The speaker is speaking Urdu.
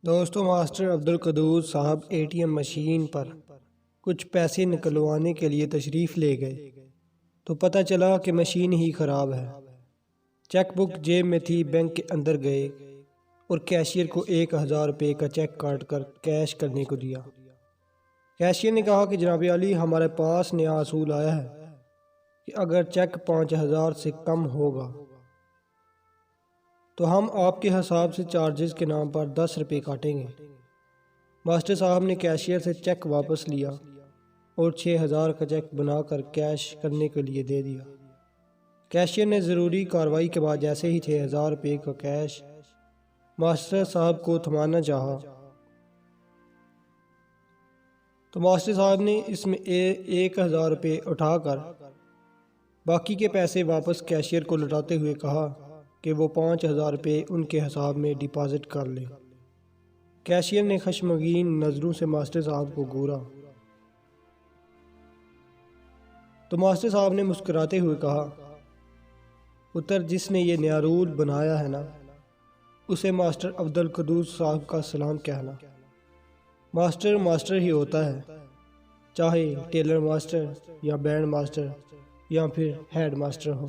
دوستو ماسٹر عبدالقدوس صاحب اے ٹی ایم مشین پر کچھ پیسے نکلوانے کے لیے تشریف لے گئے تو پتہ چلا کہ مشین ہی خراب ہے۔ چیک بک جیب میں تھی، بینک کے اندر گئے اور کیشیئر کو 1000 روپے کا چیک کاٹ کر کیش کرنے کو دیا۔ کیشیئر نے کہا کہ جناب عالی، ہمارے پاس نیا اصول آیا ہے کہ اگر چیک 5000 سے کم ہوگا تو ہم آپ کے حساب سے چارجز کے نام پر 10 روپے کاٹیں گے۔ ماسٹر صاحب نے کیشیئر سے چیک واپس لیا اور 6000 کا چیک بنا کر کیش کرنے کے لیے دے دیا۔ کیشیئر نے ضروری کارروائی کے بعد جیسے ہی 6000 روپے کا کیش ماسٹر صاحب کو تھمانا چاہا تو ماسٹر صاحب نے اس میں 1000 روپے اٹھا کر باقی کے پیسے واپس کیشیئر کو لوٹاتے ہوئے کہا کہ وہ 5000 روپے ان کے حساب میں ڈپازٹ کر لے۔ کیشیئر نے خشمگین نظروں سے ماسٹر صاحب کو گھورا تو ماسٹر صاحب نے مسکراتے ہوئے کہا، پتر، جس نے یہ نیا رول بنایا ہے نا، اسے ماسٹر عبدالقدوس صاحب کا سلام کہنا۔ ماسٹر ماسٹر ہی ہوتا ہے، چاہے ٹیلر ماسٹر یا بینڈ ماسٹر یا پھر ہیڈ ماسٹر ہو۔